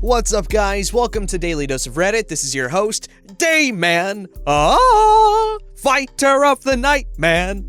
What's up, guys? Welcome to Daily Dose of Reddit. This is your host, Dayman. Fighter of the night, man.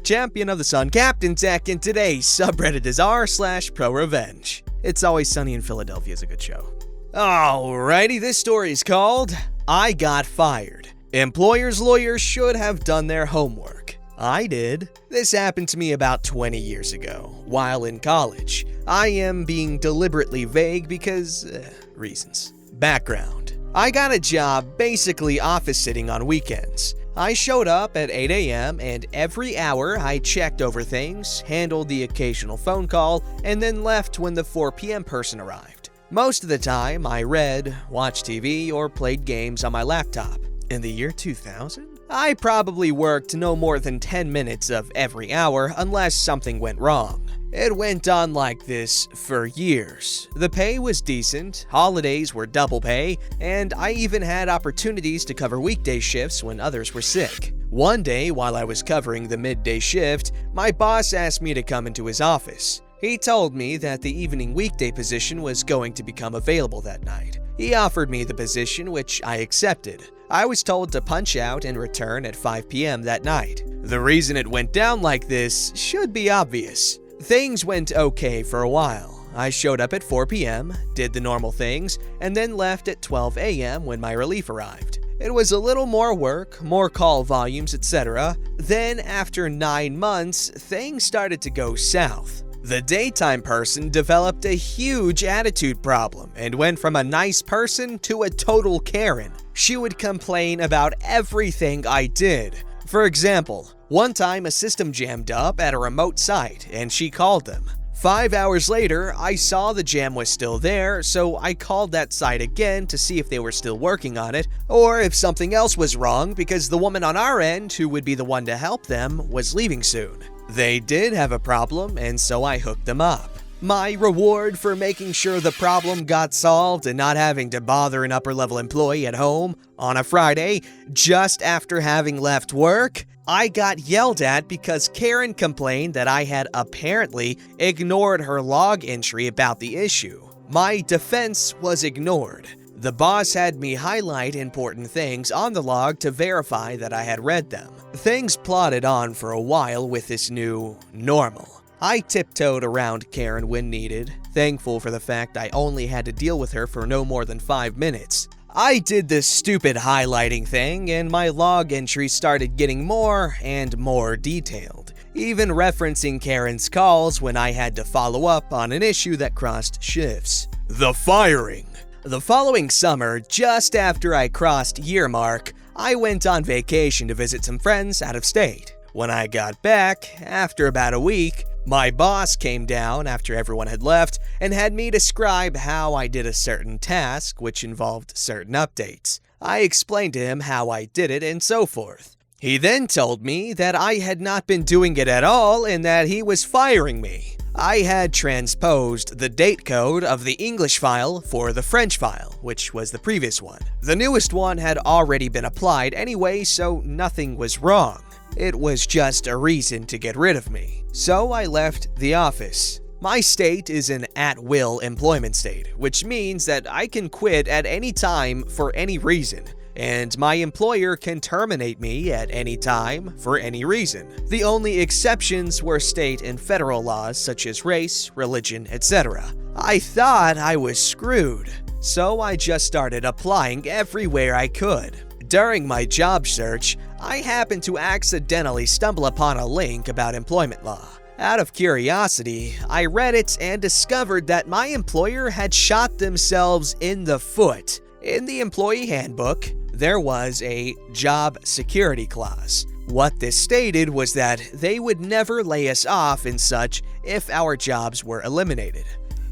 Champion of the sun, Captain Tech, and today's subreddit is r/ProRevenge. It's Always Sunny in Philadelphia is a good show. Alrighty, this story is called I Got Fired. Employers' lawyers should have done their homework. I did. This happened to me about 20 years ago, while in college. I am being deliberately vague because, reasons. Background. I got a job basically office sitting on weekends. I showed up at 8 a.m. and every hour I checked over things, handled the occasional phone call, and then left when the 4 p.m. person arrived. Most of the time, I read, watched TV, or played games on my laptop. In the year 2000? I probably worked no more than 10 minutes of every hour unless something went wrong. It went on like this for years. The pay was decent, holidays were double pay, and I even had opportunities to cover weekday shifts when others were sick. One day, while I was covering the midday shift, my boss asked me to come into his office. He told me that the evening weekday position was going to become available that night. He offered me the position, which I accepted. I was told to punch out and return at 5 p.m. that night. The reason it went down like this should be obvious. Things went okay for a while. I showed up at 4 p.m., did the normal things, and then left at 12 a.m. when my relief arrived. It was a little more work, more call volumes, etc. Then, after 9 months, things started to go south. The daytime person developed a huge attitude problem and went from a nice person to a total Karen. She would complain about everything I did. For example, one time a system jammed up at a remote site and she called them. 5 hours later, I saw the jam was still there, so I called that site again to see if they were still working on it, or if something else was wrong because the woman on our end, who would be the one to help them, was leaving soon. They did have a problem, and so I hooked them up. My reward for making sure the problem got solved and not having to bother an upper-level employee at home on a Friday, just after having left work, I got yelled at because Karen complained that I had apparently ignored her log entry about the issue. My defense was ignored. The boss had me highlight important things on the log to verify that I had read them. Things plodded on for a while with this new normal. I tiptoed around Karen when needed, thankful for the fact I only had to deal with her for no more than 5 minutes. I did this stupid highlighting thing, and my log entry started getting more and more detailed, even referencing Karen's calls when I had to follow up on an issue that crossed shifts. The firing. The following summer, just after I crossed year mark, I went on vacation to visit some friends out of state. When I got back, after about a week, my boss came down after everyone had left and had me describe how I did a certain task which involved certain updates. I explained to him how I did it and so forth. He then told me that I had not been doing it at all and that he was firing me. I had transposed the date code of the English file for the French file, which was the previous one. The newest one had already been applied anyway, so nothing was wrong. It was just a reason to get rid of me. So I left the office. My state is an at-will employment state, which means that I can quit at any time for any reason, and my employer can terminate me at any time for any reason. The only exceptions were state and federal laws such as race, religion, etc. I thought I was screwed, so I just started applying everywhere I could. During my job search, I happened to accidentally stumble upon a link about employment law. Out of curiosity, I read it and discovered that my employer had shot themselves in the foot. In the employee handbook, there was a job security clause. What this stated was that they would never lay us off and such if our jobs were eliminated.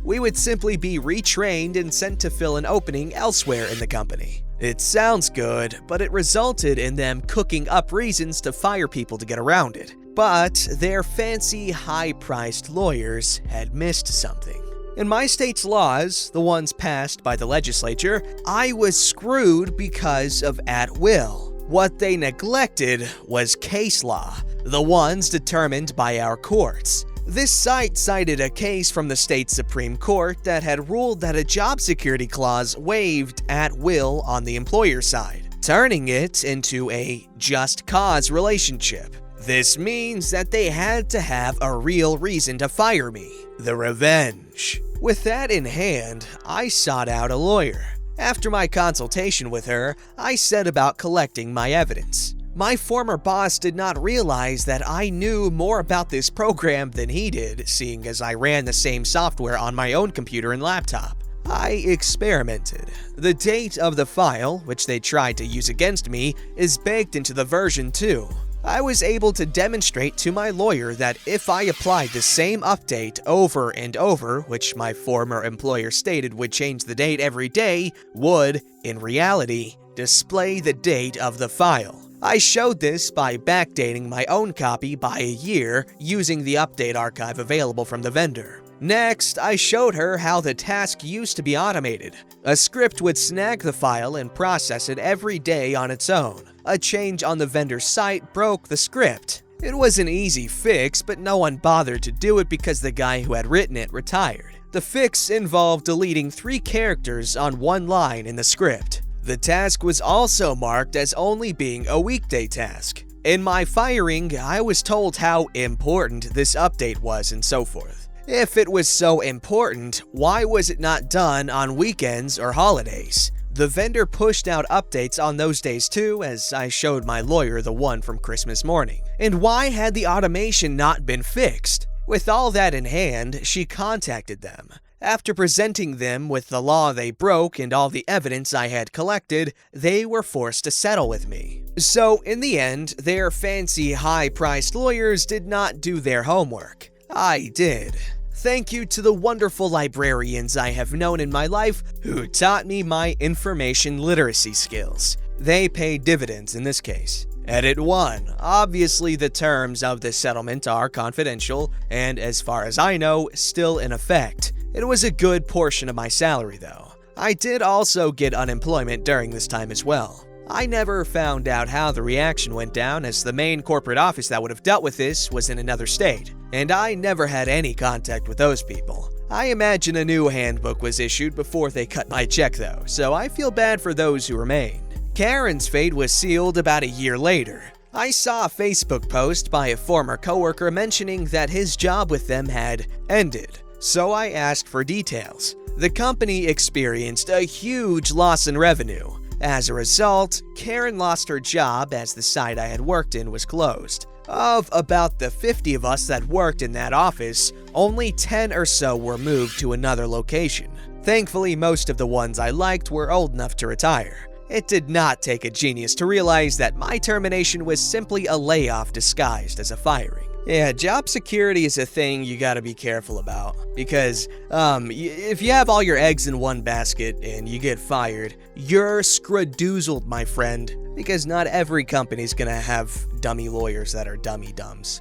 We would simply be retrained and sent to fill an opening elsewhere in the company. It sounds good, but it resulted in them cooking up reasons to fire people to get around it. But their fancy, high-priced lawyers had missed something. In my state's laws, the ones passed by the legislature, I was screwed because of at-will. What they neglected was case law, the ones determined by our courts. This site cited a case from the state Supreme Court that had ruled that a job security clause waived at will on the employer side, turning it into a just cause relationship. This means that they had to have a real reason to fire me, the revenge. With that in hand, I sought out a lawyer. After my consultation with her, I set about collecting my evidence. My former boss did not realize that I knew more about this program than he did, seeing as I ran the same software on my own computer and laptop. I experimented. The date of the file, which they tried to use against me, is baked into the version 2. I was able to demonstrate to my lawyer that if I applied the same update over and over, which my former employer stated would change the date every day, would, in reality, display the date of the file. I showed this by backdating my own copy by a year using the update archive available from the vendor. Next, I showed her how the task used to be automated. A script would snag the file and process it every day on its own. A change on the vendor's site broke the script. It was an easy fix, but no one bothered to do it because the guy who had written it retired. The fix involved deleting 3 characters on one line in the script. The task was also marked as only being a weekday task. In my firing, I was told how important this update was and so forth. If it was so important, why was it not done on weekends or holidays? The vendor pushed out updates on those days too, as I showed my lawyer the one from Christmas morning. And why had the automation not been fixed? With all that in hand, she contacted them. After presenting them with the law they broke and all the evidence I had collected, they were forced to settle with me. So in the end, their fancy high-priced lawyers did not do their homework. I did. Thank you to the wonderful librarians I have known in my life who taught me my information literacy skills. They paid dividends in this case. Edit 1. Obviously, the terms of the settlement are confidential and, as far as I know, still in effect. It was a good portion of my salary, though. I did also get unemployment during this time as well. I never found out how the reaction went down, as the main corporate office that would have dealt with this was in another state, and I never had any contact with those people. I imagine a new handbook was issued before they cut my check though, so I feel bad for those who remained. Karen's fate was sealed about a year later. I saw a Facebook post by a former coworker mentioning that his job with them had ended, so I asked for details. The company experienced a huge loss in revenue. As a result, Karen lost her job as the site I had worked in was closed. Of about the 50 of us that worked in that office, only 10 or so were moved to another location. Thankfully, most of the ones I liked were old enough to retire. It did not take a genius to realize that my termination was simply a layoff disguised as a firing. Yeah, job security is a thing you gotta be careful about, because if you have all your eggs in one basket and you get fired, you're scradoozled, my friend, because not every company's gonna have dummy lawyers that are dummy dumbs.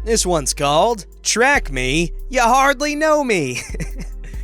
This one's called Track Me, You Hardly Know Me.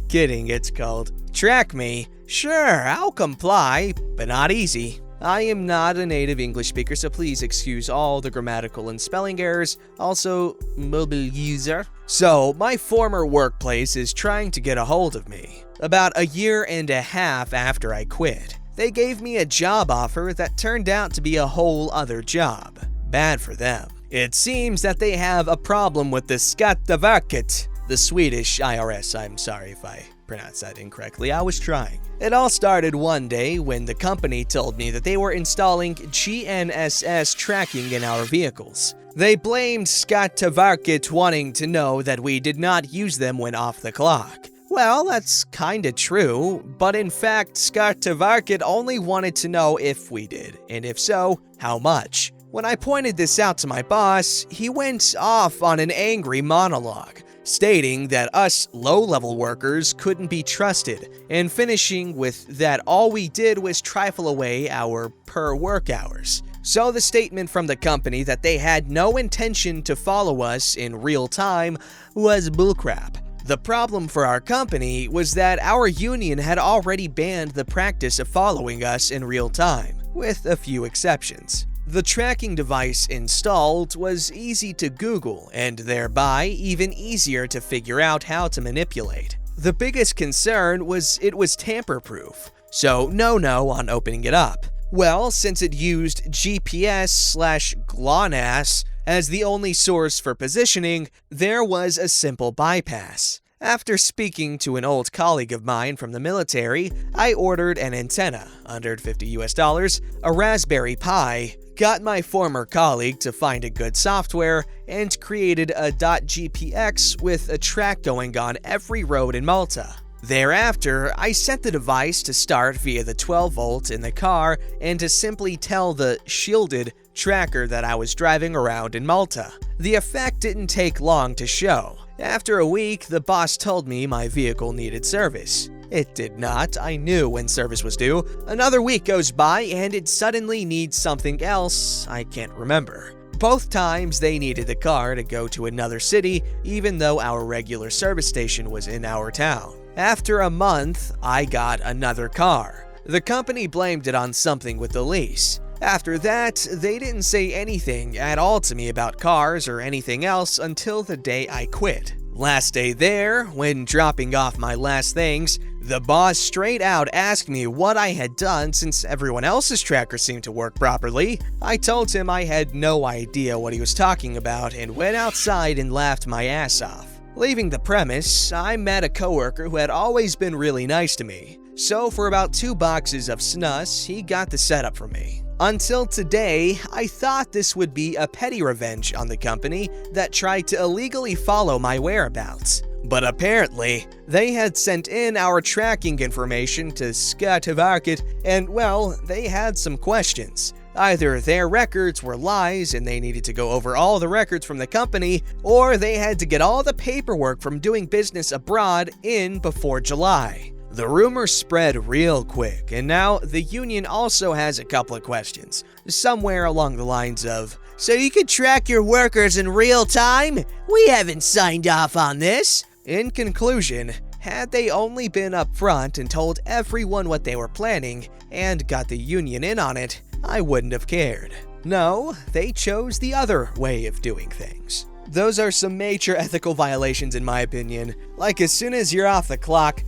Kidding, it's called Track Me. Sure, I'll comply, but not easy. I am not a native English speaker, so please excuse all the grammatical and spelling errors. Also, mobile user. So, my former workplace is trying to get a hold of me. About a year and a half after I quit, they gave me a job offer that turned out to be a whole other job. Bad for them. It seems that they have a problem with the Skatteverket, the Swedish IRS. I'm sorry if I pronounced that incorrectly. I was trying. It all started one day when the company told me that they were installing GNSS tracking in our vehicles. They blamed Skatteverket wanting to know that we did not use them when off the clock. Well, that's kinda true, but in fact, Skatteverket only wanted to know if we did, and if so, how much. When I pointed this out to my boss, he went off on an angry monologue, stating that us low-level workers couldn't be trusted, and finishing with that all we did was trifle away our per-work hours. So the statement from the company that they had no intention to follow us in real time was bullcrap. The problem for our company was that our union had already banned the practice of following us in real time, with a few exceptions. The tracking device installed was easy to Google and thereby even easier to figure out how to manipulate. The biggest concern was it was tamper-proof, so no on opening it up. Well, since it used GPS/GLONASS as the only source for positioning, there was a simple bypass. After speaking to an old colleague of mine from the military, I ordered an antenna, $150, a Raspberry Pi, got my former colleague to find a good software, and created a .gpx with a track going on every road in Malta. Thereafter, I set the device to start via the 12-volt in the car and to simply tell the shielded tracker that I was driving around in Malta. The effect didn't take long to show. After a week, the boss told me my vehicle needed service. It did not. I knew when service was due. Another week goes by and it suddenly needs something else I can't remember. Both times they needed the car to go to another city, even though our regular service station was in our town. After a month, I got another car. The company blamed it on something with the lease. After that, they didn't say anything at all to me about cars or anything else until the day I quit. Last day there, when dropping off my last things, the boss straight out asked me what I had done since everyone else's tracker seemed to work properly. I told him I had no idea what he was talking about and went outside and laughed my ass off. Leaving the premise, I met a coworker who had always been really nice to me. So for about 2 boxes of snus, he got the setup for me. Until today, I thought this would be a petty revenge on the company that tried to illegally follow my whereabouts. But apparently, they had sent in our tracking information to Skatteverket and, well, they had some questions. Either their records were lies and they needed to go over all the records from the company, or they had to get all the paperwork from doing business abroad in before July. The rumor spread real quick, and now the union also has a couple of questions, somewhere along the lines of, "So you can track your workers in real time? We haven't signed off on this." In conclusion, had they only been upfront and told everyone what they were planning and got the union in on it, I wouldn't have cared. No, they chose the other way of doing things. Those are some major ethical violations in my opinion. Like as soon as you're off the clock,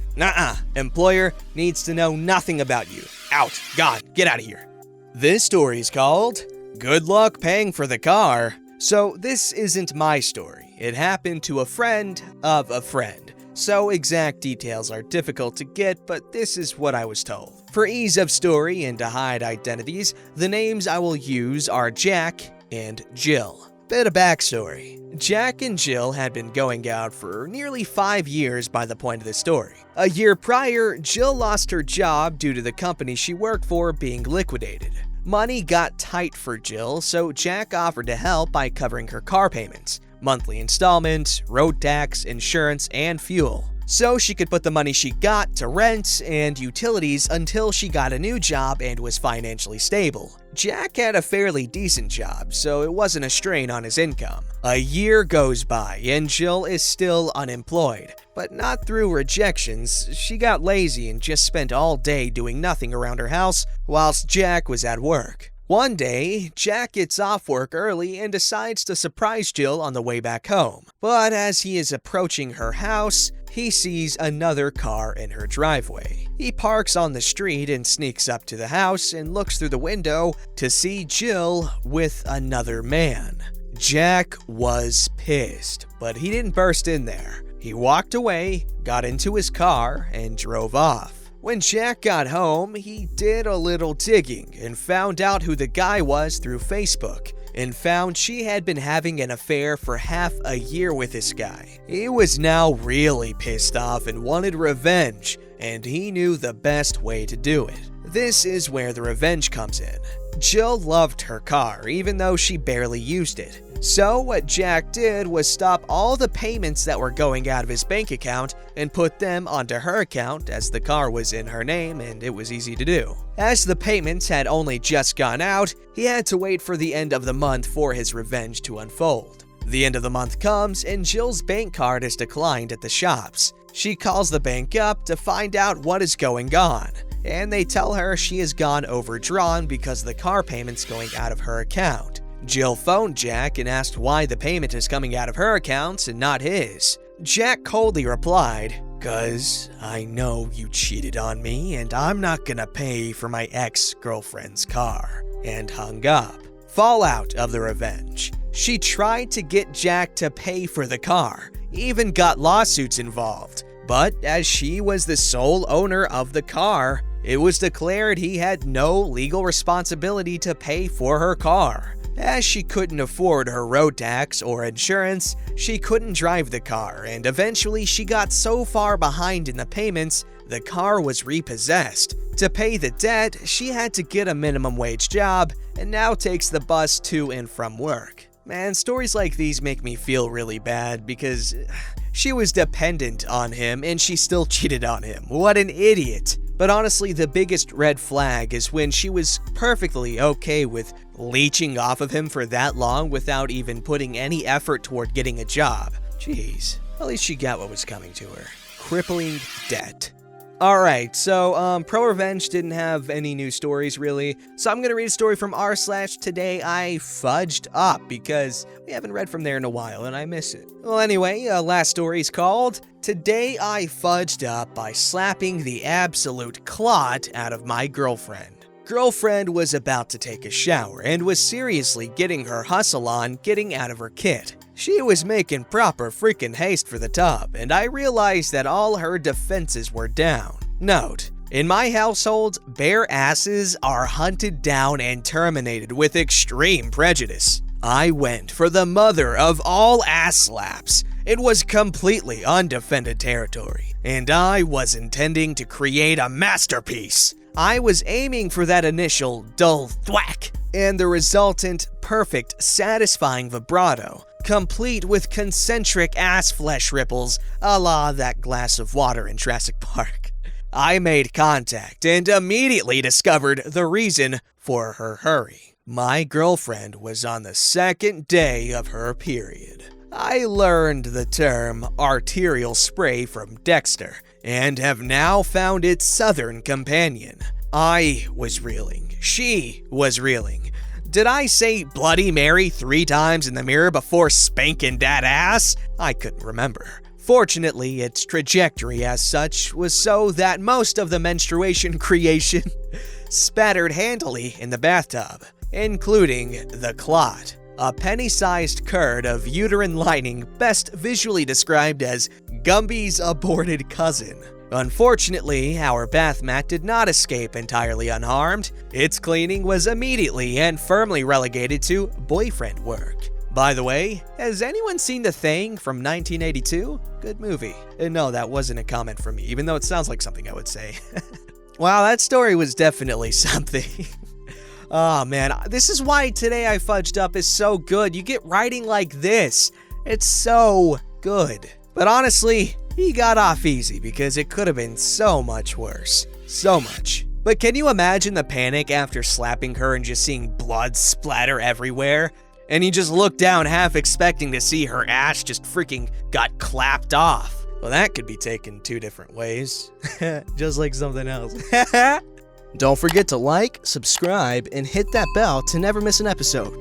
employer needs to know nothing about you. Out, gone, get out of here. This story's called Good Luck Paying for the Car. So this isn't my story. It happened to a friend of a friend. So exact details are difficult to get, but this is what I was told. For ease of story and to hide identities, the names I will use are Jack and Jill. Bit of backstory. Jack and Jill had been going out for nearly 5 years by the point of this story. A year prior, Jill lost her job due to the company she worked for being liquidated. Money got tight for Jill, so Jack offered to help by covering her car payments, monthly installments, road tax, insurance, and fuel, so she could put the money she got to rent and utilities until she got a new job and was financially stable. Jack had a fairly decent job, so it wasn't a strain on his income. A year goes by and Jill is still unemployed, but not through rejections. She got lazy and just spent all day doing nothing around her house whilst Jack was at work. One day, Jack gets off work early and decides to surprise Jill on the way back home. But as he is approaching her house, he sees another car in her driveway. He parks on the street and sneaks up to the house and looks through the window to see Jill with another man. Jack was pissed, but he didn't burst in there. He walked away, got into his car, and drove off. When Jack got home, he did a little digging and found out who the guy was through Facebook, and found she had been having an affair for half a year with this guy. He was now really pissed off and wanted revenge, and he knew the best way to do it. This is where the revenge comes in. Jill loved her car, even though she barely used it. So what Jack did was stop all the payments that were going out of his bank account and put them onto her account, as the car was in her name and it was easy to do. As the payments had only just gone out, he had to wait for the end of the month for his revenge to unfold. The end of the month comes and Jill's bank card is declined at the shops. She calls the bank up to find out what is going on, and they tell her she has gone overdrawn because the car payment's going out of her account. Jill phoned Jack and asked why the payment is coming out of her account and not his. Jack coldly replied, "'Cause I know you cheated on me and I'm not gonna pay for my ex-girlfriend's car," and hung up. Fallout of the revenge. She tried to get Jack to pay for the car, even got lawsuits involved. But as she was the sole owner of the car, it was declared he had no legal responsibility to pay for her car. As she couldn't afford her road tax or insurance, she couldn't drive the car, and eventually she got so far behind in the payments, the car was repossessed. To pay the debt, she had to get a minimum wage job, and now takes the bus to and from work. Man, stories like these make me feel really bad because she was dependent on him and she still cheated on him. What an idiot. But honestly, the biggest red flag is when she was perfectly okay with leeching off of him for that long without even putting any effort toward getting a job. Jeez, at least she got what was coming to her. Crippling debt. Alright, so ProRevenge didn't have any new stories really, so I'm gonna read a story from r/Today I Fudged Up because we haven't read from there in a while and I miss it. Well anyway, last story's called Today I Fudged Up by Slapping the Absolute Clot Out of My Girlfriend. Girlfriend was about to take a shower and was seriously getting her hustle on getting out of her kit. She was making proper freaking haste for the tub, and I realized that all her defenses were down. Note, in my household, bare asses are hunted down and terminated with extreme prejudice. I went for the mother of all ass slaps. It was completely undefended territory, and I was intending to create a masterpiece. I was aiming for that initial dull thwack, and the resultant perfect, satisfying vibrato, complete with concentric ass flesh ripples a la that glass of water in Jurassic Park. I made contact and immediately discovered the reason for her hurry. My girlfriend was on the second day of her period. I learned the term arterial spray from Dexter and have now found its southern companion. I was reeling. She was reeling. Did I say Bloody Mary 3 times in the mirror before spanking that ass? I couldn't remember. Fortunately, its trajectory as such was so that most of the menstruation creation spattered handily in the bathtub, including the clot, a penny-sized curd of uterine lining best visually described as Gumby's aborted cousin. Unfortunately, our bath mat did not escape entirely unharmed. Its cleaning was immediately and firmly relegated to boyfriend work. By the way, has anyone seen The Thing from 1982? Good movie. No, that wasn't a comment from me, even though it sounds like something I would say. Wow, that story was definitely something. Oh man, this is why Today I Fudged Up is so good. You get writing like this. It's so good. But honestly, he got off easy because it could have been so much worse. So much. But can you imagine the panic after slapping her and just seeing blood splatter everywhere? And you just look down half expecting to see her ass just freaking got clapped off. Well, that could be taken 2 different ways. Just like something else. Don't forget to like, subscribe, and hit that bell to never miss an episode.